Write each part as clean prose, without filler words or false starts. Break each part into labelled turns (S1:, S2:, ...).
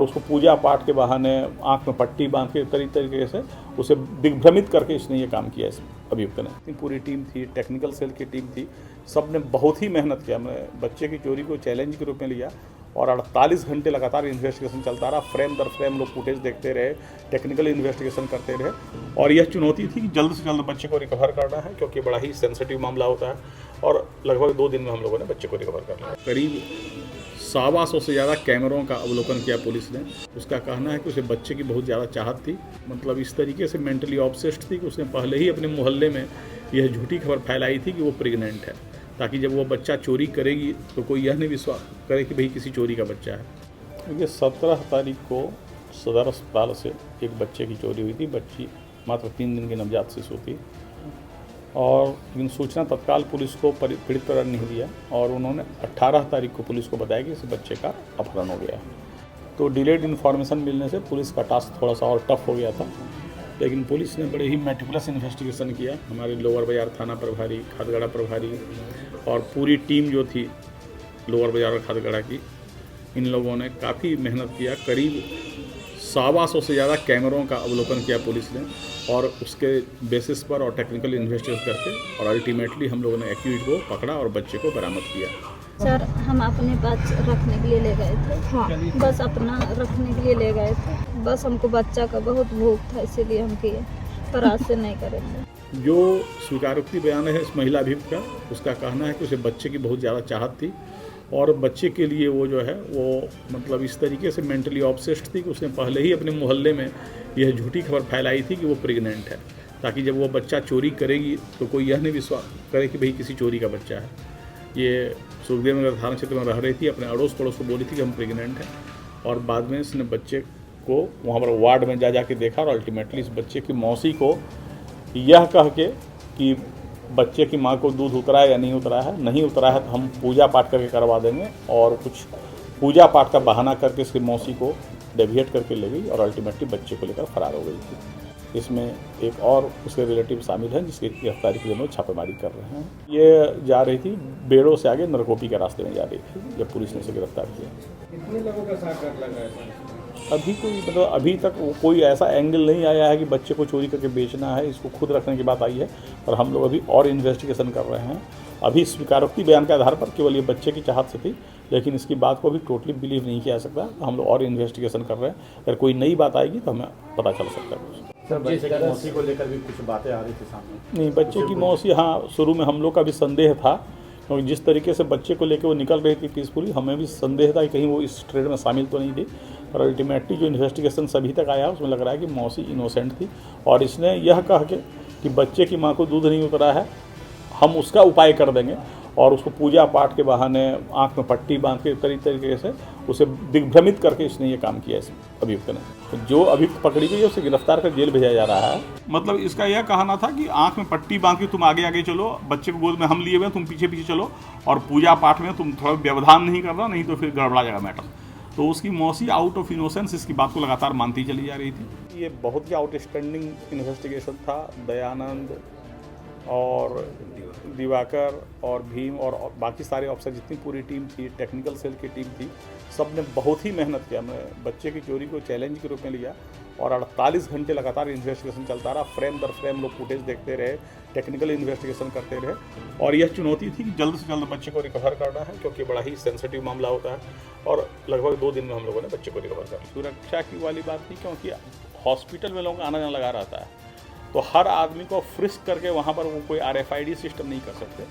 S1: उसको पूजा पाठ के बहाने आंख में पट्टी बांध के तरीके से उसे दिग्भ्रमित करके इसने ये काम किया इस अभियुक्त ने। पूरी टीम थी, टेक्निकल सेल की टीम थी, सब ने बहुत ही मेहनत किया। मैं बच्चे की चोरी को चैलेंज के रूप में लिया और 48 घंटे लगातार इन्वेस्टिगेशन चलता रहा। फ्रेम दर फ्रेम लोग फुटेज देखते रहे, टेक्निकल इन्वेस्टिगेशन करते रहे और यह चुनौती थी कि जल्द से जल्द बच्चे को रिकवर करना है, क्योंकि बड़ा ही सेंसिटिव मामला होता है। और लगभग 2 दिन में हम लोगों ने बच्चे को रिकवर कर लिया। करीब 125 से ज़्यादा कैमरों का अवलोकन किया पुलिस ने। उसका कहना है कि उसे बच्चे की बहुत ज़्यादा चाहत थी, मतलब इस तरीके से मेंटली ऑब्सेस्ड थी कि उसने पहले ही अपने मोहल्ले में यह झूठी खबर फैलाई थी कि वो प्रेग्नेंट है, ताकि जब वो बच्चा चोरी करेगी तो कोई यह नहीं विश्वास करे कि भाई किसी चोरी का बच्चा है। ये 17 तारीख को सदर अस्पताल से एक बच्चे की चोरी हुई थी। बच्ची मात्र 3 दिन की नवजात शिशु थी और लेकिन सूचना तत्काल पुलिस को पीड़ित पर नहीं दिया और उन्होंने 18 तारीख को पुलिस को बताया कि इस बच्चे का अपहरण हो गया है। तो डिलेड इन्फॉर्मेशन मिलने से पुलिस का टास्क थोड़ा सा और टफ हो गया था, लेकिन पुलिस ने बड़े ही मेटिकुलस इन्वेस्टिगेशन किया। हमारे लोअर बाजार थाना प्रभारी, खादगड़ा प्रभारी और पूरी टीम जो थी लोअर बाजार और खादगड़ा की, इन लोगों ने काफ़ी मेहनत किया। करीब 125 से ज़्यादा कैमरों का अवलोकन किया पुलिस ने और उसके बेसिस पर और टेक्निकल इन्वेस्टिगेशन करके और अल्टीमेटली हम लोगों ने एक्यूज को पकड़ा और बच्चे को बरामद किया।
S2: सर, हम अपने पास रखने के लिए ले गए थे। हाँ, बस अपना रखने के लिए ले गए थे। बस हमको बच्चा का बहुत भूख था, इसीलिए हम किए, पर आज से नहीं करेंगे।
S1: जो स्वीकारोक्ति बयान है इस महिला अभियुक्त का, उसका कहना है कि उसे बच्चे की बहुत ज़्यादा चाहत थी और बच्चे के लिए वो जो है वो मतलब इस तरीके से मेंटली ऑब्सेस्ड थी कि उसने पहले ही अपने मोहल्ले में यह झूठी खबर फैलाई थी कि वो प्रेग्नेंट है, ताकि जब वो बच्चा चोरी करेगी तो कोई यह नहीं विश्वास करे कि भाई किसी चोरी का बच्चा है। ये सुखदेव नगर थाना क्षेत्र में रह रही थी, अपने अड़ोस पड़ोस को बोली थी कि हम प्रेग्नेंट हैं और बाद में इसने बच्चे को वहाँ पर वार्ड में जा के देखा और अल्टीमेटली इस बच्चे की मौसी को यह कह के कि बच्चे की माँ को दूध उतरा है या नहीं उतरा है, नहीं उतरा है तो हम पूजा पाठ करके करवा देंगे, और कुछ पूजा पाठ का बहाना करके इसकी मौसी को डेविएट करके ले गई और अल्टीमेटली बच्चे को लेकर फरार हो गई थी। इसमें एक और उसके रिलेटिव शामिल हैं जिसकी गिरफ्तारी के लिए हम लोग छापेमारी कर रहे हैं। ये जा रही थी बेड़ो से आगे नरकोपी के रास्ते में जा रही थी जब पुलिस ने इसे गिरफ्तार किया।
S3: कितने लोगों का साथ लगा है?
S1: अभी कोई मतलब अभी तक कोई ऐसा एंगल नहीं आया है कि बच्चे को चोरी करके बेचना है, इसको खुद रखने की बात आई है और हम लोग अभी और इन्वेस्टिगेशन कर रहे हैं। अभी स्वीकारोक्ति बयान के आधार पर केवल ये बच्चे की चाहत से थी, लेकिन इसकी बात को अभी टोटली बिलीव नहीं किया जा सकता। हम लोग और इन्वेस्टिगेशन कर रहे हैं, अगर कोई नई बात आएगी तो हमें पता चल सकता है।
S4: सर, बच्चे की मौसी को लेकर भी कुछ बातें आ रही थी सामने?
S1: नहीं, बच्चे की मौसी, हाँ, शुरू में हम लोग का भी संदेह था, क्योंकि जिस तरीके से बच्चे को लेकर वो निकल रही थी पीसफुली, हमें भी संदेह था कि कहीं वो इस ट्रेड में शामिल तो नहीं थी। और अल्टीमेटली जो इन्वेस्टिगेशन अभी तक आया उसमें लग रहा है कि मौसी इनोसेंट थी और इसने यह कह के कि बच्चे की माँ को दूध नहीं उतरा है, हम उसका उपाय कर देंगे, और उसको पूजा पाठ के बहाने आंख में पट्टी बांध के तरीके से उसे दिग्भ्रमित करके इसने ये काम किया इस अभियुक्त ने। तो जो अभियुक्त पकड़ी गई है उसे गिरफ्तार कर जेल भेजा जा रहा है। मतलब इसका यह कहना था कि आंख में पट्टी बांध के तुम आगे आगे चलो, बच्चे को गोद में हम लिए हुए, तुम पीछे पीछे चलो, और पूजा पाठ में तुम थोड़ा व्यवधान नहीं करना, नहीं तो फिर गड़बड़ा जाएगा मैटर। तो उसकी मौसी आउट ऑफ इनोसेंस इसकी बात को लगातार मानती चली जा रही थी। ये बहुत ही आउटस्टैंडिंग इन्वेस्टिगेशन था। दयानंद और दिवाकर और भीम और बाकी सारे ऑफिसर, जितनी पूरी टीम थी, टेक्निकल सेल की टीम थी, सब ने बहुत ही मेहनत किया। मैं बच्चे की चोरी को चैलेंज के रूप में लिया और 48 घंटे लगातार इन्वेस्टिगेशन चलता रहा। फ्रेम दर फ्रेम लोग फुटेज देखते रहे, टेक्निकल इन्वेस्टिगेशन करते रहे और यह चुनौती थी कि जल्द से जल्द बच्चे को रिकवर करना है, क्योंकि बड़ा ही सेंसिटिव मामला होता है। और लगभग 2 दिन में हम लोगों ने बच्चे को रिकवर कर। सुरक्षा की वाली बात थी, क्योंकि हॉस्पिटल में लोगों का आना जाना लगा रहता है, तो हर आदमी को फ्रिस्क करके वहाँ पर वो कोई RFID सिस्टम नहीं कर सकते।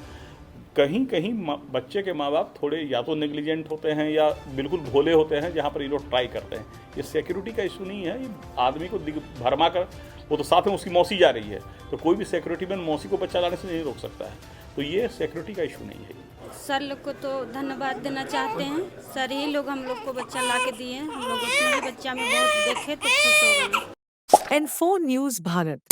S1: कहीं कहीं बच्चे के माँ बाप थोड़े या तो नेग्लिजेंट होते हैं या बिल्कुल भोले होते हैं, जहाँ पर ये लोग ट्राई करते हैं। ये सिक्योरिटी का इशू नहीं है, ये आदमी को भरमा कर, वो तो साथ में उसकी मौसी जा रही है, तो कोई भी सिक्योरिटी मैन मौसी को बच्चा लाने से नहीं रोक सकता है। तो ये सिक्योरिटी का इशू नहीं है।
S5: सर लोग को तो धन्यवाद देना चाहते हैं। सर ही लोग हम लोग को बच्चा ला के दिए, हम लोग उसमें बच्चा में बहुत देखे तो खुश हो गए।
S6: N4 News Bharat।